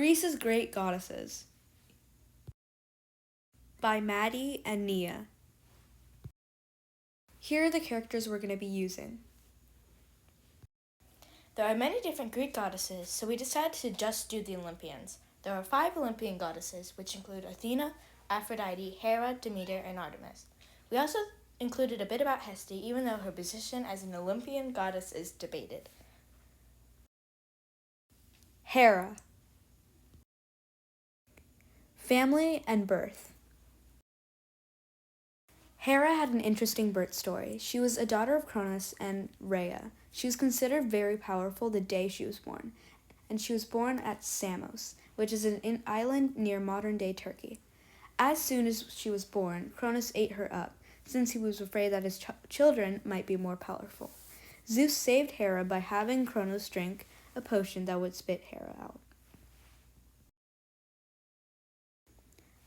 Greece's Great Goddesses by Maddie and Nia. Here are the characters we're going to be using. There are many different Greek goddesses, so we decided to just do the Olympians. There are 5 Olympian goddesses, which include Athena, Aphrodite, Hera, Demeter, and Artemis. We also included a bit about Hestia, even though her position as an Olympian goddess is debated. Hera. Family and birth. Hera had an interesting birth story. She was a daughter of Cronus and Rhea. She was considered very powerful the day she was born, and she was born at Samos, which is an island near modern-day Turkey. As soon as she was born, Cronus ate her up, since he was afraid that his children might be more powerful. Zeus saved Hera by having Cronus drink a potion that would spit Hera out.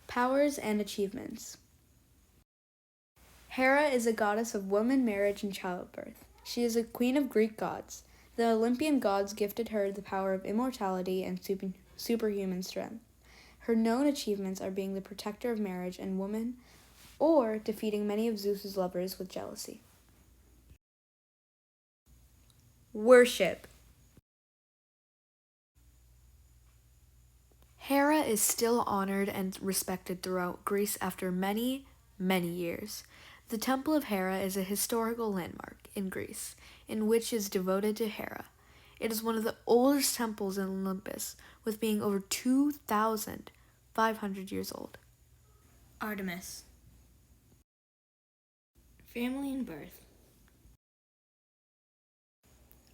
Powers and achievements. Hera is a goddess of woman, marriage, and childbirth. She is a queen of Greek gods. The Olympian gods gifted her the power of immortality and superhuman strength. Her known achievements are being the protector of marriage and woman, or defeating many of Zeus's lovers with jealousy. Worship. Hera is still honored and respected throughout Greece after many, many years. The Temple of Hera is a historical landmark in Greece, in which is devoted to Hera. It is one of the oldest temples in Olympus, with being over 2,500 years old. Artemis. Family and birth.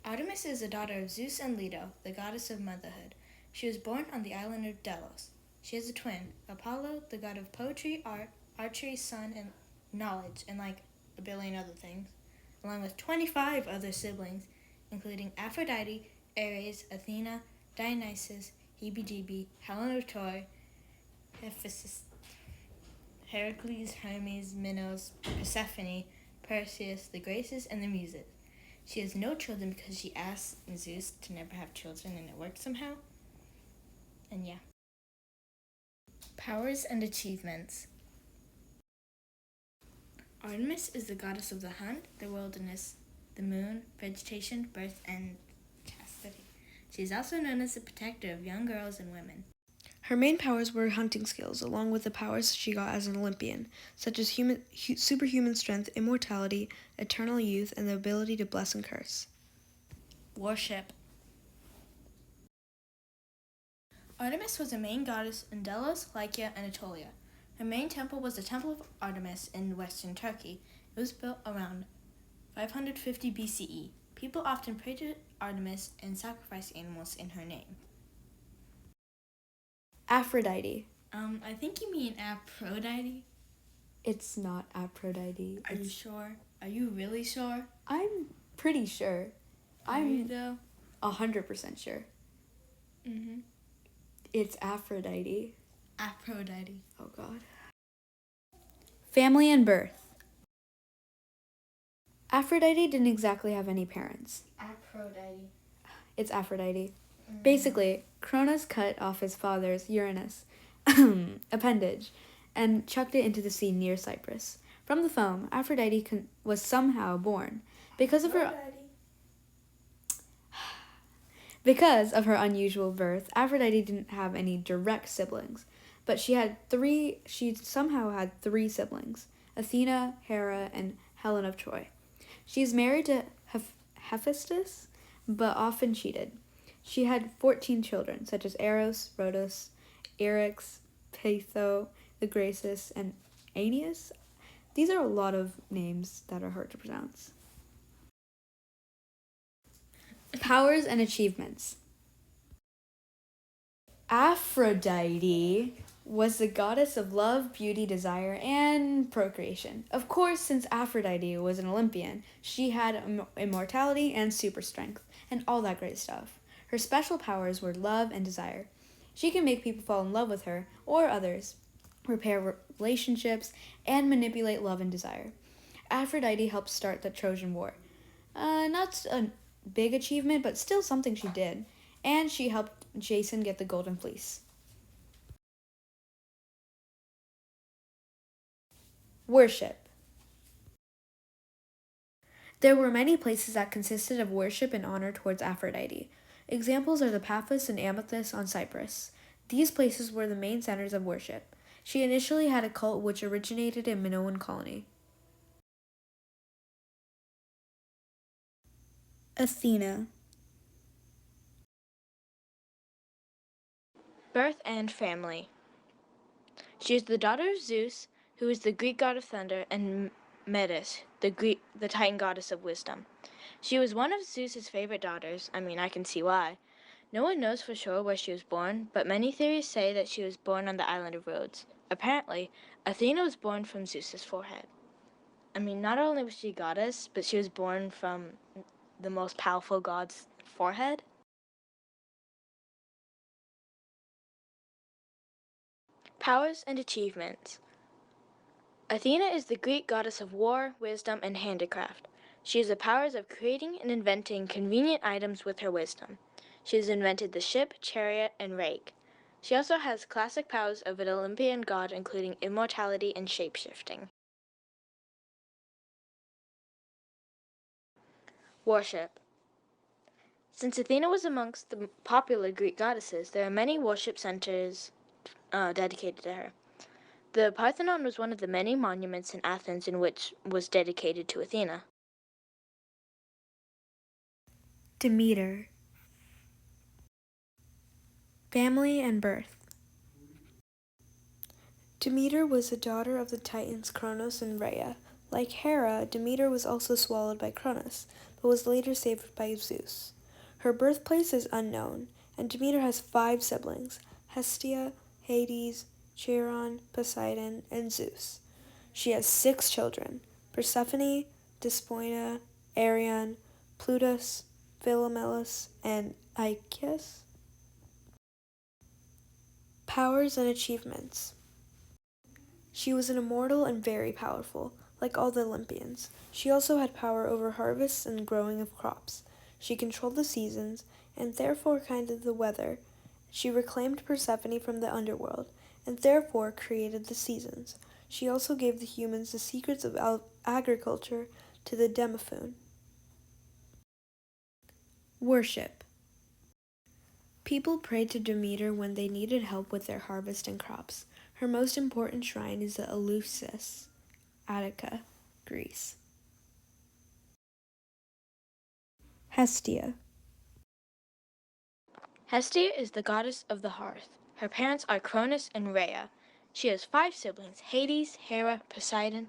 Artemis is a daughter of Zeus and Leto, the goddess of motherhood. She was born on the island of Delos. She has a twin, Apollo, the god of poetry, art, archery, sun, and knowledge, and like a billion other things, along with 25 other siblings, including Aphrodite, Ares, Athena, Dionysus, Hebe, Helen of Troy, Hephaestus, Heracles, Hermes, Minos, Persephone, Perseus, the Graces, and the Muses. She has no children because she asked Zeus to never have children, and it worked somehow. And yeah. Powers and achievements. Artemis is the goddess of the hunt, the wilderness, the moon, vegetation, birth, and chastity. She is also known as the protector of young girls and women. Her main powers were hunting skills, along with the powers she got as an Olympian, such as superhuman strength, immortality, eternal youth, and the ability to bless and curse. Worship. Artemis was a main goddess in Delos, Lycia, and Anatolia. Her main temple was the Temple of Artemis in western Turkey. It was built around 550 BCE. People often pray to Artemis and sacrifice animals in her name. Aphrodite. I think you mean Aphrodite. It's not Aphrodite. Are you sure? Are you really sure? I'm pretty sure. Are you though? 100% sure. It's Aphrodite. Aphrodite. Oh God. Family and birth. Aphrodite didn't exactly have any parents. Aphrodite. It's Aphrodite. Basically, Cronus cut off his father's Uranus appendage and chucked it into the sea near Cyprus. From the foam, Aphrodite was somehow born. Because of her unusual birth, Aphrodite didn't have any direct siblings, but she somehow had 3 siblings: Athena, Hera, and Helen of Troy. She is married to Hephaestus, but often cheated. She had 14 children, such as Eros, Rhodos, Eryx, Peitho, the Graces, and Aeneas. These are a lot of names that are hard to pronounce. Powers and achievements. Aphrodite was the goddess of love, beauty, desire, and procreation. Of course, since Aphrodite was an Olympian, she had immortality and super strength, and all that great stuff. Her special powers were love and desire. She can make people fall in love with her or others, repair relationships, and manipulate love and desire. Aphrodite helped start the Trojan War. Not a big achievement, but still something she did. And she helped Jason get the golden fleece. Worship. There were many places that consisted of worship and honor towards Aphrodite. Examples are the Paphos and Amethyst on Cyprus. These places were the main centers of worship. She initially had a cult which originated in Minoan colony. Athena. Birth and family. She is the daughter of Zeus, who is the Greek god of thunder, and Metis, the Titan goddess of wisdom. She was one of Zeus's favorite daughters. I can see why. No one knows for sure where she was born, but many theories say that she was born on the island of Rhodes. Apparently, Athena was born from Zeus's forehead. Not only was she a goddess, but she was born from the most powerful god's forehead. Powers and achievements. Athena is the Greek goddess of war, wisdom, and handicraft. She has the powers of creating and inventing convenient items with her wisdom. She has invented the ship, chariot, and rake. She also has classic powers of an Olympian god, including immortality and shapeshifting. Worship. Since Athena was amongst the popular Greek goddesses, there are many worship centers dedicated to her. The Parthenon was one of the many monuments in Athens in which was dedicated to Athena. Demeter. Family and birth. Demeter was a daughter of the Titans Cronos and Rhea. Like Hera, Demeter was also swallowed by Cronus, but was later saved by Zeus. Her birthplace is unknown, and Demeter has 5 siblings: Hestia, Hades, Chiron, Poseidon, and Zeus. She has 6 children: Persephone, Despoina, Arion, Plutus, Philomelus, and Ichthys. Powers and achievements. She was an immortal and very powerful, like all the Olympians. She also had power over harvests and growing of crops. She controlled the seasons, and therefore guided the weather. She reclaimed Persephone from the underworld, and therefore created the seasons. She also gave the humans the secrets of agriculture to the Demophoon. Worship. People prayed to Demeter when they needed help with their harvest and crops. Her most important shrine is the Eleusis, Attica, Greece. Hestia. Hestia is the goddess of the hearth. Her parents are Cronus and Rhea. She has 5 siblings: Hades, Hera, Poseidon,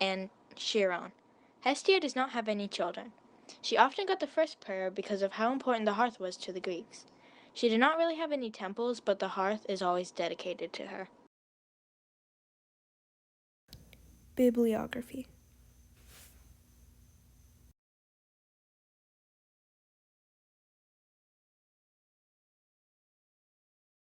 and Chiron. Hestia does not have any children. She often got the first prayer because of how important the hearth was to the Greeks. She did not really have any temples, but the hearth is always dedicated to her. Bibliography.